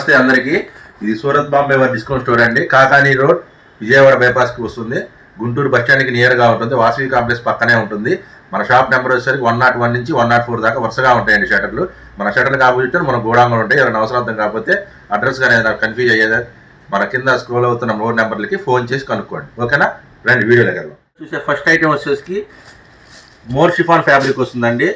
నమస్తే అందరికీ. ఇది సూరత్ బాంబే వారి డిస్కౌంట్ స్టోర్ అండి. కాకానీ రోడ్, విజయవాడ బైపాస్కి వస్తుంది. గుంటూరు బస్ స్టాండ్కి నియర్గా ఉంటుంది. వాసవి కాంప్లెక్స్ పక్కనే ఉంటుంది. మన షాప్ నెంబర్ వచ్చేసరికి 101 నుంచి 104 దాకా వరుసగా ఉంటాయండి షటర్లు. మన షటర్లకు ఆపోజిట్ మన గోడాంగా ఉంటాయి. ఎవరైనా అవసరం కాకపోతే అడ్రస్ కానీ ఏదైనా కన్ఫ్యూజ్ అయ్యేదా మన కింద స్క్రోల్ అవుతున్న 3 నెంబర్లకి ఫోన్ చేసి కనుక్కోండి. ఓకేనా? రండి వీడియోలోకి వెళ్దాం. చూసే ఫస్ట్ ఐటమ్ వచ్చేసరికి మోర్ షిఫాన్ ఫ్యాబ్రిక్ వస్తుందండి.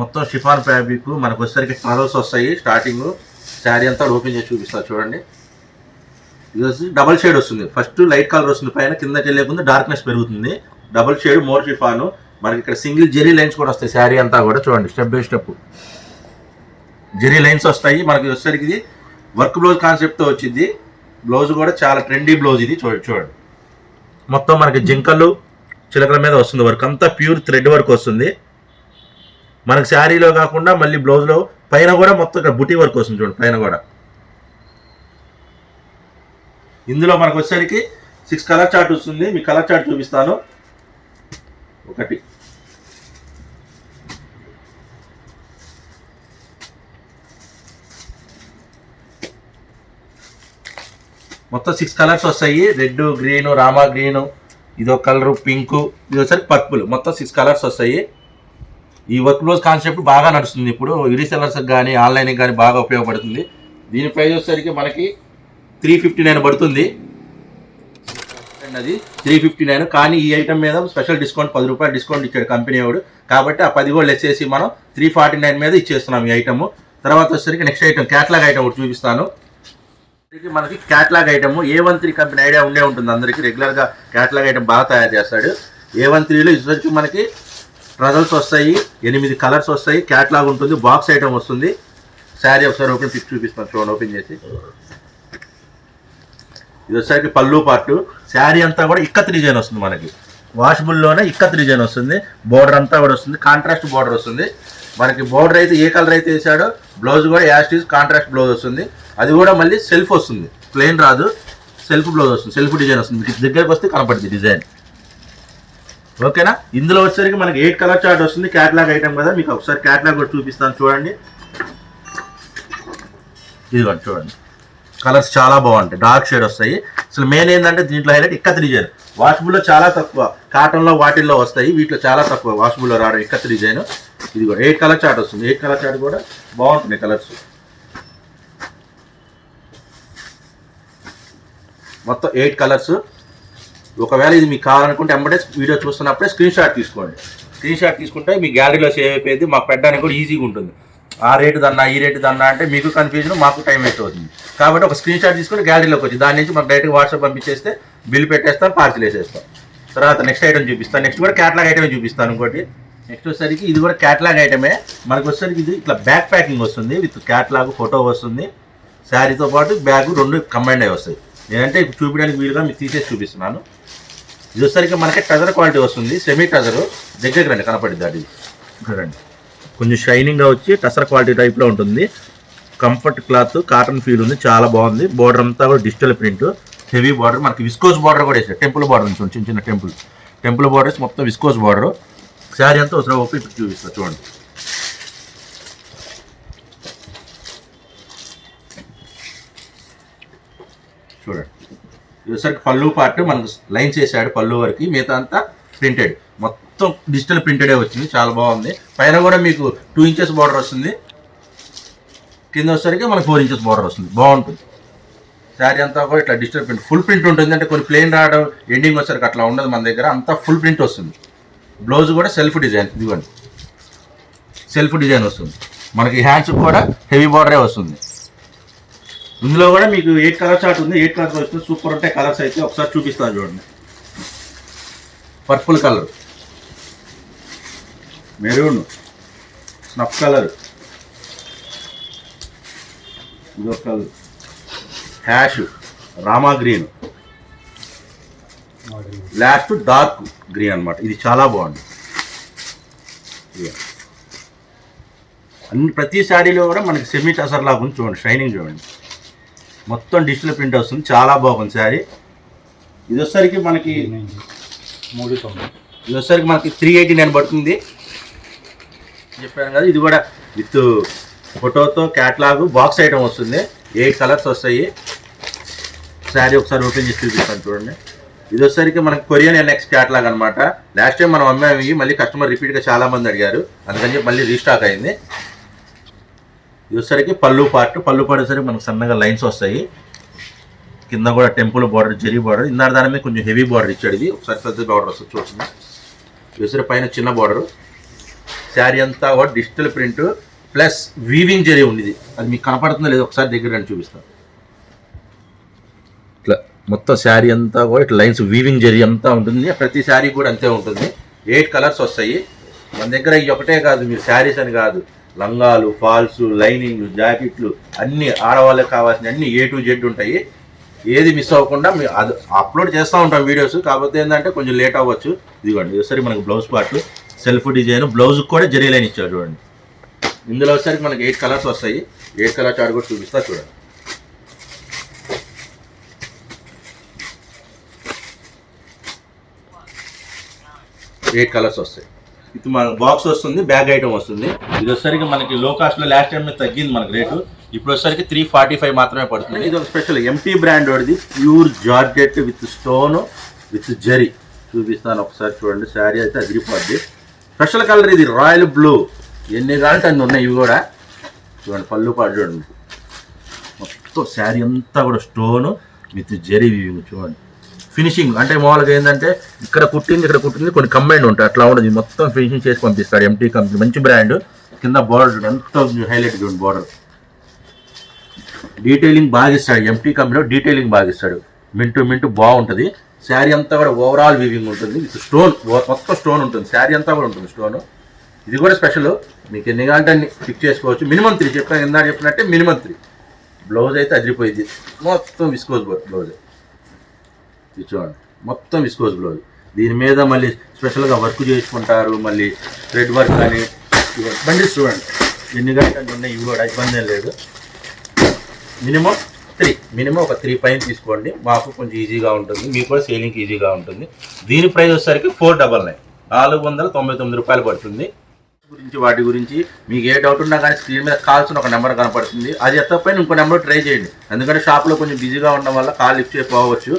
మొత్తం షిఫాన్ ఫ్యాబ్రిక్ మనకు వచ్చేసరికి కలర్స్ వస్తాయి. స్టార్టింగ్ శారీ అంతా ఓపెన్ చేసి చూపిస్తారు చూడండి. ఇది వచ్చి డబల్ షేడ్ వస్తుంది. ఫస్ట్ లైట్ కలర్ వస్తుంది, పైన కిందకి వెళ్ళే ముందు డార్క్నెస్ పెరుగుతుంది. Double shade more chiffon. మనకి ఇక్కడ సింగిల్ జెరీ లైన్స్ కూడా వస్తాయి. శారీ అంతా కూడా చూడండి, స్టెప్ బై స్టెప్ జెరీ లైన్స్ వస్తాయి. మనకి వచ్చేసరికి ఇది వర్క్ బ్లౌజ్ కాన్సెప్ట్తో వచ్చింది. బ్లౌజ్ కూడా చాలా ట్రెండీ బ్లౌజ్ ఇది. చూడండి మొత్తం మనకి జింకలు చిలకల మీద వస్తుంది. వర్క్ అంతా ప్యూర్ థ్రెడ్ వర్క్ వస్తుంది. మనకి శారీలో కాకుండా మళ్ళీ బ్లౌజ్లో పైన కూడా మొత్తం ఇక్కడ బుటీ వర్క్ వస్తుంది. చూడండి పైన కూడా. ఇందులో మనకు వచ్చేసరికి 6 కలర్ చార్ట్ వస్తుంది. మీ కలర్ చార్ట్ చూపిస్తాను. ఒకటి, మొత్తం 6 కలర్స్ వస్తాయి. రెడ్, గ్రీన్, రామా గ్రీన్, ఇదొక కలరు, పింక్, ఇది వచ్చేసరికి పర్పుల్. మొత్తం 6 కలర్స్ వస్తాయి. ఈ వర్క్ బ్లౌజ్ కాన్సెప్ట్ బాగా నడుస్తుంది ఇప్పుడు. రీసెల్లర్స్కి కానీ ఆన్లైన్కి కానీ బాగా ఉపయోగపడుతుంది. దీని ప్రైస్ వచ్చేసరికి మనకి 359 పడుతుంది. అది 359. కానీ ఈ ఐటమ్ మీద స్పెషల్ డిస్కౌంట్ 10 రూపాయలు డిస్కౌంట్ ఇచ్చాడు కంపెనీ వాడు. కాబట్టి ఆ 10 కూడా లెస్ చేసి మనం 349 మీద ఇచ్చేస్తున్నాం ఈ ఐటమ్. తర్వాత వచ్చేసరికి నెక్స్ట్ ఐటమ్ క్యాట్లాగ్ ఐటమ్ ఒకటి చూపిస్తాను. మనకి catalogue item A13 company idea ఉండే ఉంటుంది అందరికీ. రెగ్యులర్గా క్యాట్లాగ్ ఐటమ్ బాగా తయారు చేస్తాడు. A13లో ఇసరికి మనకి ట్రజల్స్ వస్తాయి, 8 కలర్స్ వస్తాయి, క్యాట్లాగ్ ఉంటుంది, బాక్స్ ఐటమ్ వస్తుంది. శారీ ఒకసారి ఓపెన్ పిక్ చూపిస్తాను చూడండి ఓపెన్ చేసి. ఇది వచ్చేసరికి పళ్ళు పార్టు. శారీ అంతా కూడా ఇక్కత్ డిజైన్ వస్తుంది. మనకి వాషబుల్లోనే ఇక్కత్ డిజైన్ వస్తుంది. బోర్డర్ అంతా కూడా వస్తుంది, కాంట్రాస్ట్ బోర్డర్ వస్తుంది. మనకి బోర్డర్ అయితే ఏ కలర్ అయితే వేసాడో బ్లౌజ్ కూడా యాస్టీజ్ కాంట్రాస్ట్ బ్లౌజ్ వస్తుంది. అది కూడా మళ్ళీ సెల్ఫ్ వస్తుంది, ప్లెయిన్ రాదు, సెల్ఫ్ బ్లౌజ్ వస్తుంది, సెల్ఫ్ డిజైన్ వస్తుంది. మీకు దగ్గరకు వస్తే కనపడుతుంది డిజైన్. ఓకేనా? ఇందులో వచ్చేసరికి మనకి 8 కలర్ చార్ట్ వస్తుంది. క్యాట్లాగ్ ఐటమ్ కదా, మీకు ఒకసారి క్యాట్లాగ్ కూడా చూపిస్తాను చూడండి. ఇదిగోండి చూడండి, కలర్స్ చాలా బాగుంటాయి, డార్క్ షేడ్ వస్తాయి. అసలు మెయిన్ ఏంటంటే దీంట్లో హైలైట్ ఇక్కత్ డిజైన్. వాషబుల్లో చాలా తక్కువ, కాటన్లో వాటిల్లో వస్తాయి, వీటిలో చాలా తక్కువ వాషబుల్లో రావడం ఇక్కత్ డిజైన్. ఇది కూడా 8 కలర్ చార్ట్ వస్తుంది. 8 కలర్ చార్ట్ కూడా బాగుంటుంది కలర్స్. మొత్తం 8 కలర్స్. ఒకవేళ ఇది మీకు కావాలనుకుంటే ఎంబడే వీడియో చూస్తున్నప్పుడే స్క్రీన్ షాట్ తీసుకోండి. స్క్రీన్ షాట్ తీసుకుంటే మీ గ్యాలరీలో సేవ్ అయిపోయింది, మాకు పెట్టడానికి కూడా ఈజీగా ఉంటుంది. ఆ రేటు దన్నా ఈ రేటు దన్నా అంటే మీకు కన్ఫ్యూజన్, మాకు టైం వేస్ట్ అవుతుంది. కాబట్టి ఒక స్క్రీన్ షాట్ తీసుకుని గ్యాలరీలోకి వచ్చి దాని నుంచి మాకు డైరెక్ట్గా వాట్సాప్ పంపించేస్తే బిల్ పెట్టేస్తాం, పార్సిల్ వేసేస్తాం. తర్వాత నెక్స్ట్ ఐటమ్ చూపిస్తాను. నెక్స్ట్ కూడా క్యాట్లాగ్ ఐటమే చూపిస్తాను. ఇంకోటి నెక్స్ట్ వచ్చేసరికి ఇది కూడా క్యాట్లాగ్ ఐటమే. మనకు వచ్చేసరికి ఇది ఇట్లా బ్యాక్ ప్యాకింగ్ వస్తుంది, విత్ క్యాట్లాగ్ ఫోటో వస్తుంది. శారీతో పాటు బ్యాగ్ 2 కంబైండ్ అయి వస్తాయి. నేనంటే ఇప్పుడు చూపించడానికి వీలుగా మీకు తీసేసి చూపిస్తున్నాను. ఇది వచ్చేసరికి మనకి టజర్ క్వాలిటీ వస్తుంది, సెమీ టజరు. దగ్గరికి రండి కనపడింది అది చూడండి. కొంచెం షైనింగ్గా వచ్చి టసర్ క్వాలిటీ టైప్లో ఉంటుంది. కంఫర్ట్ క్లాత్, కాటన్ ఫీల్ ఉంది, చాలా బాగుంది. బోర్డర్ అంతా కూడా డిజిటల్ ప్రింట్, హెవీ బార్డర్. మనకి విస్కోస్ బార్డర్ కూడా వేసారు. టెంపుల్ బార్డర్ నుంచి చిన్న చిన్న టెంపుల్ బార్డర్స్, మొత్తం విస్కోస్ బార్డర్. శారీ అంతా ఒకసారి ఓపెన్ చూపిస్తా చూడండి. చూడండి ఇది వచ్చేసరికి పళ్ళు పార్ట్ మనకు లైన్స్ వేసాడు పళ్ళు వరకు, మిగతా అంతా ప్రింటెడ్, మొత్తం డిజిటల్ ప్రింటెడే వచ్చింది, చాలా బాగుంది. పైన కూడా మీకు 2 ఇంచెస్ బార్డర్ వస్తుంది, కింద వచ్చేసరికి మనకు 4 ఇంచెస్ బార్డర్ వస్తుంది, బాగుంటుంది. శారీ అంతా కూడా ఇట్లా డిజిటల్ ప్రింట్, ఫుల్ ప్రింట్ ఉంటుంది. అంటే కొన్ని ప్లెయిన్ రావడం ఎండింగ్ వచ్చేసరికి అట్లా ఉండదు మన దగ్గర, అంతా ఫుల్ ప్రింట్ వస్తుంది. బ్లౌజ్ కూడా సెల్ఫ్ డిజైన్, ఇదిగోండి సెల్ఫ్ డిజైన్ వస్తుంది. మనకి హ్యాండ్స్ కూడా హెవీ బార్డరే వస్తుంది. ఇందులో కూడా మీకు 8 కలర్ చార్ట్ ఉంది. 8 కలర్స్ వస్తుంది, సూపర్ ఉంటాయి కలర్స్ అయితే. ఒకసారి చూపిస్తాను చూడండి. Purple colour, maroon, snuff colour, ఇదొక colour, ash, Rama green, last dark green అనమాట. ఇది చాలా బాగుంది. ప్రతి శారీలో కూడా మనకి సెమీ టసర్ లాగా ఉంది చూడండి, షైనింగ్ చూడండి, మొత్తం డిజిటల్ ప్రింట్ వస్తుంది, చాలా బాగుంది శారీ. ఇది వచ్చేసరికి మనకి 390, ఇది వచ్చేసరికి మనకి 389 పడుతుంది చెప్పాను కదా. ఇది కూడా విత్ ఫోటోతో క్యాట్లాగ్ బాక్స్ ఐటమ్ వస్తుంది. 8 కలర్స్ వస్తాయి. శారీ ఒకసారి ఓపెన్ చేసి చూపిస్తాను చూడండి. ఇది వచ్చేసరికి మనకి కొరియన్ ఎన్ఎక్స్ క్యాటలాగ్ అనమాట. లాస్ట్ టైం మనం అమ్మాయి మళ్ళీ కస్టమర్ రిపీట్గా చాలా మంది అడిగారు, అందుకని చెప్పి మళ్ళీ రీస్టాక్ అయింది. ఇది వచ్చేసరికి పళ్ళు పార్ట్ వచ్చేసరికి మనకు సన్నగా లైన్స్ వస్తాయి. కింద కూడా టెంపుల్ బార్డర్, జరీ బార్డర్. ఇందాక దాని మీద కొంచెం హెవీ బార్డర్ ఇచ్చాడు. ఇది ఒకసారి పెద్ద బార్డర్ వస్తుంది చూస్తుంది. ఇది పైన చిన్న బార్డర్. శారీ అంతా కూడా digital print plus weaving zari ఉంది. అది మీకు కనపడుతుందో లేదో ఒకసారి దగ్గర రండి చూపిస్తాను. ఇట్లా మొత్తం శారీ అంతా కూడా ఇట్లా లైన్స్ వీవింగ్ జరీ అంతా ఉంటుంది. ప్రతి శారీ కూడా అంతే ఉంటుంది. 8 కలర్స్ వస్తాయి మన దగ్గర. ఇవి ఒకటే కాదు, మీరు శారీస్ అని కాదు, లంగాలు, ఫాల్స్, లైనింగ్లు, జాకెట్లు అన్నీ ఆడవాళ్ళకి కావాల్సిన అన్ని A to Z ఉంటాయి. ఏది మిస్ అవ్వకుండా మేము అది అప్లోడ్ చేస్తూ ఉంటాం వీడియోస్. కాకపోతే ఏంటంటే కొంచెం లేట్ అవ్వచ్చు. ఇదిగోండి ఒకసారి మనకు బ్లౌజ్ పార్ట్ సెల్ఫ్ డిజైన్, బ్లౌజ్కి కూడా జరీ లైన్ ఇచ్చారు చూడండి. ఇందులో వచ్చేసరికి మనకి 8 కలర్స్ వస్తాయి. 8 కలర్ చార్ట్ కూడా చూపిస్తా చూడండి. 8 కలర్స్ వస్తాయి. ఇది మన బాక్స్ వస్తుంది, బ్యాగ్ ఐటమ్ వస్తుంది. ఇది వచ్చేసరికి మనకి లో కాస్ట్లో లాస్ట్ టైం తగ్గింది మనకి రేటు. ఇప్పుడు వచ్చేసరికి 345 మాత్రమే పడుతుంది. ఇది ఒక స్పెషల్ ఎంటీ బ్రాండ్ వాడిది, pure georgette with stone with zari. చూపిస్తాను ఒకసారి చూడండి. శారీ అయితే అదిరిపోద్ది. స్పెషల్ కలర్ ఇది రాయల్ బ్లూ. ఎన్ని కావాలంటే అన్ని ఉన్నాయి. ఇవి కూడా చూడండి. పళ్ళు పాటు చూడండి. మొత్తం శారీ అంతా కూడా స్టోన్ విత్ జరీ చూడండి. ఫినిషింగ్ అంటే మామూలుగా ఏంటంటే ఇక్కడ కుట్టింది కొన్ని కంబైండ్ ఉంటాయి, అట్లా ఉండదు. మొత్తం ఫినిషింగ్ చేసి పంపిస్తాడు ఎంటీ కంపెనీ. మంచి బ్రాండ్. కింద బార్డర్ ఎంత హైలైట్ చూడండి. బార్డర్ డీటెయిలింగ్ బాగా ఇస్తాడు. ఎంటీ కంపెనీలో డీటెయిలింగ్ బాగా ఇస్తాడు. మింటు బాగుంటుంది. శారీ అంతా కూడా ఓవరాల్ వీవింగ్ ఉంటుంది. విత్ స్టోన్, మొత్తం స్టోన్ ఉంటుంది. శారీ అంతా కూడా ఉంటుంది స్టోన్. ఇది కూడా స్పెషల్. మీకు ఎన్ని కావాలంటే అన్ని పిక్ చేసుకోవచ్చు. మినిమం 3 చెప్పాను, ఇందాక చెప్పినట్టే మినిమం 3. బ్లౌజ్ అయితే అదిరిపోయింది. మొత్తం విస్కోస్ బ్లౌజ్. ఇది చూడండి, మొత్తం విస్కోస్ బ్లౌజ్. దీని మీద మళ్ళీ స్పెషల్గా వర్క్ చేసుకుంటారు. మళ్ళీ థ్రెడ్ వర్క్ అని బండి చూడండి. ఎన్ని గంటలు ఉన్నాయి. ఇవి కూడా ఇబ్బంది ఏం లేదు. మినిమం ఒక 3 పైన తీసుకోండి. మాకు కొంచెం ఈజీగా ఉంటుంది, మీకు కూడా సేలింగ్కి ఈజీగా ఉంటుంది. దీని ప్రైస్ వచ్చేసరికి 499, 499 రూపాయలు పడుతుంది. వాటి గురించి మీకు ఏ డౌట్ ఉన్నా కానీ స్క్రీన్ మీద కాల్సిన ఒక నెంబర్ కనపడుతుంది. అది ఎత్తకపోయినా ఇంకో నెంబర్ ట్రై చేయండి. ఎందుకంటే షాప్లో కొంచెం బిజీగా ఉండడం వల్ల కాల్ లిఫ్ట్ చేయకపోవచ్చు.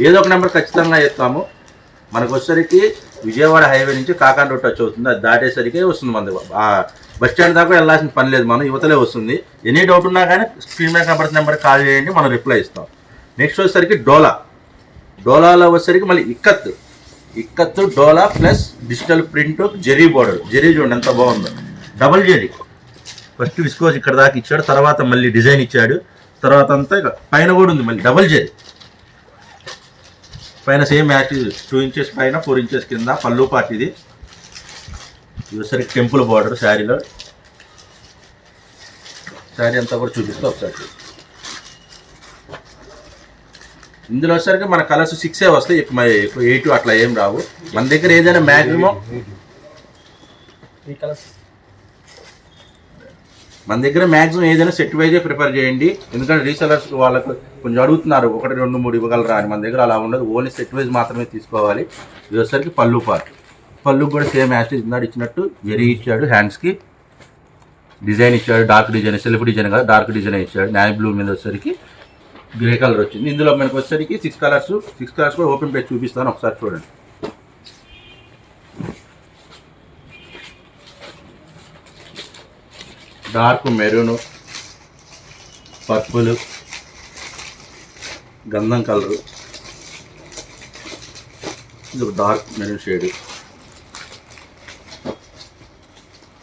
ఏదో ఒక నెంబర్ ఖచ్చితంగా ఎత్తాము. మనకు వచ్చేసరికి విజయవాడ హైవే నుంచి కాకాని రోడ్ టచ్ అవుతుంది. అది దాటేసరికి వస్తుంది. మన బస్ స్టాండ్ దాకా వెళ్ళాల్సిన పని లేదు, మనం యువతలే వస్తుంది. ఎనీ డౌట్ ఉన్నా కానీ స్క్రీన్ మీద కనబడుతున్న నెంబర్ కాల్ చేయండి, మనం రిప్లై ఇస్తాం. నెక్స్ట్ వచ్చేసరికి డోలాలో వచ్చేసరికి మళ్ళీ ikat dola plus digital print zari border. Zari చూడండి ఎంత బాగుందో. డబల్ జరీ. ఫస్ట్ విస్కోస్ ఇక్కడ దాకా ఇచ్చాడు, తర్వాత మళ్ళీ డిజైన్ ఇచ్చాడు, తర్వాత అంతా ఇక పైన కూడా ఉంది మళ్ళీ డబల్ జరీ. పైన సేమ్ మ్యాచ్ 2 ఇంచెస్ పైన 4 ఇంచెస్ కింద పళ్ళు పార్ట్. ఇది వచ్చేసరికి టెంపుల్ బార్డర్ శారీలో. శారీ అంతా కూడా చూపిస్తూ ఒకసారి. ఇందులో వచ్చేసరికి మన కలర్స్ 6 వస్తాయి, 8 అట్లా ఏం రావు. మన దగ్గర ఏదైనా మ్యాక్సిమం ఏదైనా సెట్ వైజే ప్రిఫర్ చేయండి. ఎందుకంటే రీసెలర్స్ వాళ్ళకు కొంచెం అడుగుతున్నారు 1, 2, 3 ఇవ్వగలరా అని. మన దగ్గర అలా ఉండదు, ఓన్లీ సెట్ వైజ్ మాత్రమే తీసుకోవాలి. ఇది వచ్చేసరికి పళ్ళు పార్ట్. పళ్ళు కూడా సేమ్ యాజ్ ఇందాడు ఇచ్చినట్టు జరీ ఇచ్చాడు. హ్యాండ్స్కి డిజైన్ ఇచ్చాడు, డార్క్ డిజైన్, సెల్ఫ్ డిజైన్ కాదు డార్క్ డిజైన్ ఇచ్చాడు. నావీ బ్లూ మీద వచ్చేసరికి గ్రే కలర్ వచ్చింది. ఇందులో మనకు వచ్చేసరికి 6 కలర్స్ కూడా ఓపెన్ పేజ్ చూపిస్తాను ఒకసారి చూడండి. డార్క్ మెరూను, పర్పుల్, గంధం కలరు, ఇది ఒక dark maroon shade,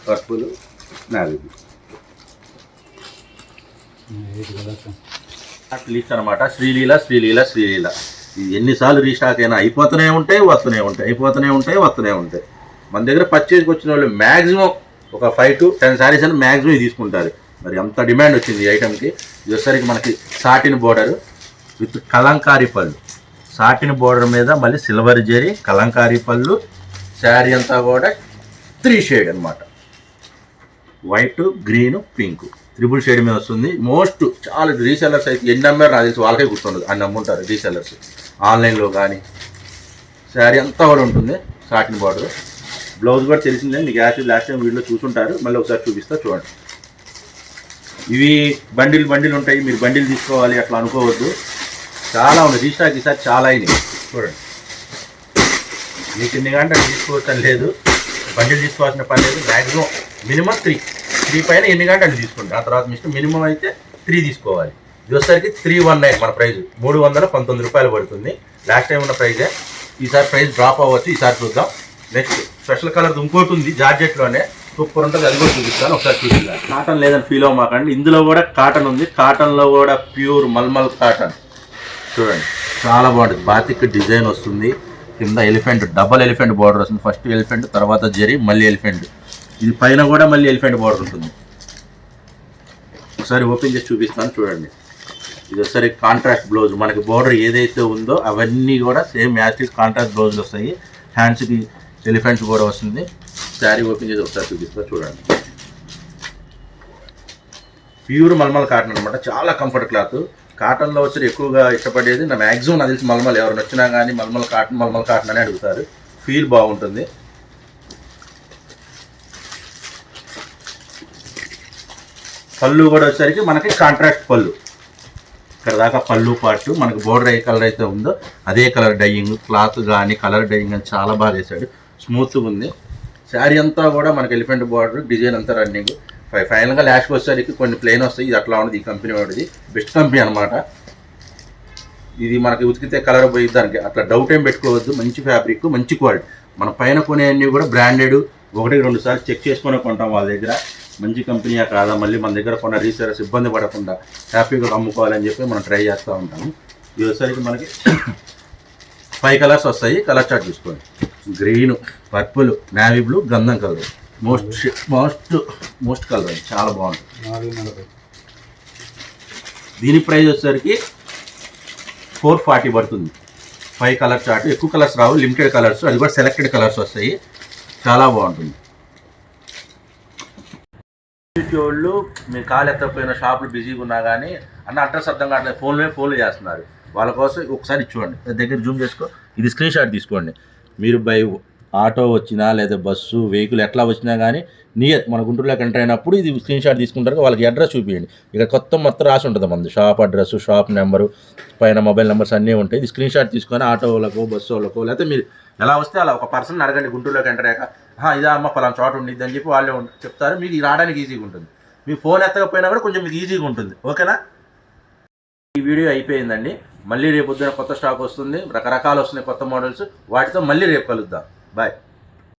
purple, navy blue. List అనమాట. శ్రీలీల. ఇది ఎన్నిసార్లు రీస్టాక్ అయినా అయిపోతూనే ఉంటాయి. మన దగ్గర పర్చేజ్కి వచ్చిన వాళ్ళు మ్యాక్సిమం ఒక 5 to 10 శారీస్ అని మ్యాక్సిమం తీసుకుంటారు. మరి అంత డిమాండ్ వచ్చింది ఈ ఐటమ్కి. ఇది వచ్చేసరికి మనకి సాటిన్ బోర్డర్ విత్ కలంకారీ పళ్ళు. సాటిన్ బోర్డర్ మీద మళ్ళీ సిల్వర్ జరీ, కలంకారీ పళ్ళు. శారీ అంతా కూడా 3 షేడ్ అనమాట. వైట్, గ్రీన్, పింక్, 3 షేడ్ మీద వస్తుంది. చాలా రీసెల్లర్స్ అయితే ఎన్ని అమ్మారు నాకు తెలిసి వాళ్ళకే గుర్తుండదు, అన్ని అమ్ముంటారు రీసెల్లర్స్ ఆన్లైన్లో కానీ. శారీ అంతా కూడా ఉంటుంది సాటిన్ బార్డర్. బ్లౌజ్ కూడా తెలిసిందే మీకు, లాస్ట్ టైం వీడియోలో చూసుంటారు. మళ్ళీ ఒకసారి చూపిస్తా చూడండి. ఇవి బండిల్ ఉంటాయి, మీరు బండిల్ తీసుకోవాలి అట్లా అనుకోవద్దు. చాలా ఉంది రీస్టాక్ ఈసారి చాలా అయినాయి. చూడండి మీకు ఎన్ని గంటలు తీసుకోవచ్చు అని లేదు, బండిల్ తీసుకోవాల్సిన పని లేదు. మ్యాక్సిమం మినిమం త్రీ పైన ఎన్ని గంటలు తీసుకోండి. ఆ తర్వాత మీకు మినిమం అయితే 3 తీసుకోవాలి. ఇది వచ్చేసరికి 319 మన ప్రైస్ 319 రూపాయలు పడుతుంది. లాస్ట్ టైం ఉన్న ప్రైజే, ఈసారి ప్రైస్ డ్రాప్ అవ్వచ్చు. ఈసారి చూద్దాం. నెక్స్ట్ స్పెషల్ కలర్ ఇంకోటి ఉంది జార్జెట్లోనే, సూపర్ ఉంటుంది, అది కూడా చూపిస్తాను. ఒకసారి చూపిస్తాను. కాటన్ లేదని ఫీల్ అవ్వమాకండి, ఇందులో కూడా కాటన్ ఉంది. కాటన్లో కూడా ప్యూర్ మల్మల్ కాటన్ చూడండి, చాలా బాగుంటుంది. బాతిక్ డిజైన్ వస్తుంది, కింద ఎలిఫెంట్ డబల్ ఎలిఫెంట్ బార్డర్ వస్తుంది. ఫస్ట్ ఎలిఫెంట్, తర్వాత జెరీ, మళ్ళీ ఎలిఫెంట్. ఇది పైన కూడా మళ్ళీ ఎలిఫెంట్ బార్డర్ ఉంటుంది. ఒకసారి ఓపెన్ చేసి చూపిస్తాను చూడండి. ఇది ఒకసారి కాంట్రాస్ట్ బ్లౌజ్, మనకి బార్డర్ ఏదైతే ఉందో అవన్నీ కూడా సేమ్ యాస్టిక్ కాంట్రాస్ట్ బ్లౌజులు వస్తాయి. హ్యాండ్స్కి ఎలిఫెంట్స్ కూడా వస్తుంది. శారీ ఓపెన్ చేసి ఒకసారి చూపిస్తా చూడండి. ప్యూర్ మల్మల్ కాటన్ అనమాట, చాలా కంఫర్ట్ క్లాత్. కాటన్లో వచ్చి ఎక్కువగా ఇష్టపడేది నా మ్యాక్సిమం నాకు తెలిసి మల్మల్. ఎవరైనా వచ్చినా కానీ మల్మల్ కాటన్ అని అడుగుతారు. ఫీల్ బాగుంటుంది. పళ్ళు కూడా వచ్చేసరికి మనకి కాంట్రాస్ట్ పళ్ళు, ఇక్కడ దాకా పళ్ళు పాటు మనకి బోర్డర్ ఏ కలర్ అయితే ఉందో అదే కలర్ డైయింగ్, క్లాత్ కానీ కలర్ డైయింగ్ అని చాలా బాగా వేసాడు. స్మూత్గా ఉంది. శారీ అంతా కూడా మనకి ఎలిఫెంట్ బార్డర్ డిజైన్ అంతా రన్నింగ్. ఫైనల్గా లాస్ట్కి వచ్చేసరికి కొన్ని ప్లెయిన్ వస్తాయి. ఇది అట్లా ఉండదు. ఈ కంపెనీ వాడిది బెస్ట్ కంపెనీ అనమాట. ఇది మనకి ఉతికితే కలర్ పోయి దానికి అట్లా డౌట్ ఏం పెట్టుకోవద్దు. మంచి ఫ్యాబ్రిక్, మంచి క్వాలిటీ. మన పైన కొనేవన్నీ కూడా బ్రాండెడ్, 1-2 సార్లు చెక్ చేసుకొని కొంటాం వాళ్ళ దగ్గర. మంచి కంపెనీయా కాదా, మళ్ళీ మన దగ్గర కొన్న రీసేలర్స్ ఇబ్బంది పడకుండా హ్యాపీగా అమ్ముకోవాలని చెప్పి మనం ట్రై చేస్తూ ఉంటాము. ఇది వచ్చేసరికి మనకి 5 కలర్స్ వస్తాయి. కలర్ చార్ట్ చూసుకోండి. గ్రీన్, పర్పుల్, నేవీ బ్లూ, గంధం కలర్. మోస్ట్ కలర్ చాలా బాగుంటుంది. దీని ప్రైస్ వచ్చేసరికి 440 పడుతుంది. 5 కలర్ చార్ట్. ఎక్కువ కలర్స్ రావు, లిమిటెడ్ కలర్స్, అది కూడా సెలెక్టెడ్ కలర్స్ వస్తాయి. చాలా బాగుంటుంది. వాళ్ళు మీరు కాలు ఎత్తకపోయిన షాపులు బిజీగా ఉన్నా కానీ అన్న అడ్రస్ అర్థం కావట్లేదు, ఫోన్లు చేస్తున్నారు. వాళ్ళ కోసం ఒకసారి చూడండి, దగ్గర జూమ్ చేసుకో. ఇది స్క్రీన్ షాట్ తీసుకోండి. మీరు బై ఆటో వచ్చినా లేదా బస్సు వెహికల్ ఎట్లా వచ్చినా కానీ నియర్ మన గుంటూరులోకి ఎంటర్ అయినప్పుడు ఇది స్క్రీన్ షాట్ తీసుకుంటారు. వాళ్ళకి అడ్రస్ చూపించండి. ఇక్కడ మొత్తం రాసి ఉంటుంది మనది, షాప్ అడ్రస్, షాప్ నెంబరు, పైన మొబైల్ నెంబర్స్ అన్నీ ఉంటాయి. ఇది స్క్రీన్ షాట్ తీసుకొని ఆటో వాళ్ళకో బస్సు వాళ్ళకో లేకపోతే మీరు ఎలా వస్తే అలా ఒక పర్సన్ అడగండి. గుంటూరులోకి ఎంటర్ అయ్యాక ఇదా అమ్మ పలానా చోట ఉండిద్ది అని చెప్పి వాళ్ళే చెప్తారు. మీకు రావడానికి ఈజీగా ఉంటుంది. మీ ఫోన్ ఎత్తకపోయినా కూడా కొంచెం మీకు ఈజీగా ఉంటుంది. ఓకేనా? ఈ వీడియో అయిపోయిందండి. మళ్ళీ రేపు పొద్దున కొత్త స్టాక్ వస్తుంది, రకరకాలు వస్తున్నాయి కొత్త మోడల్స్. వాటితో మళ్ళీ రేపు కలుద్దాం. బాయ్.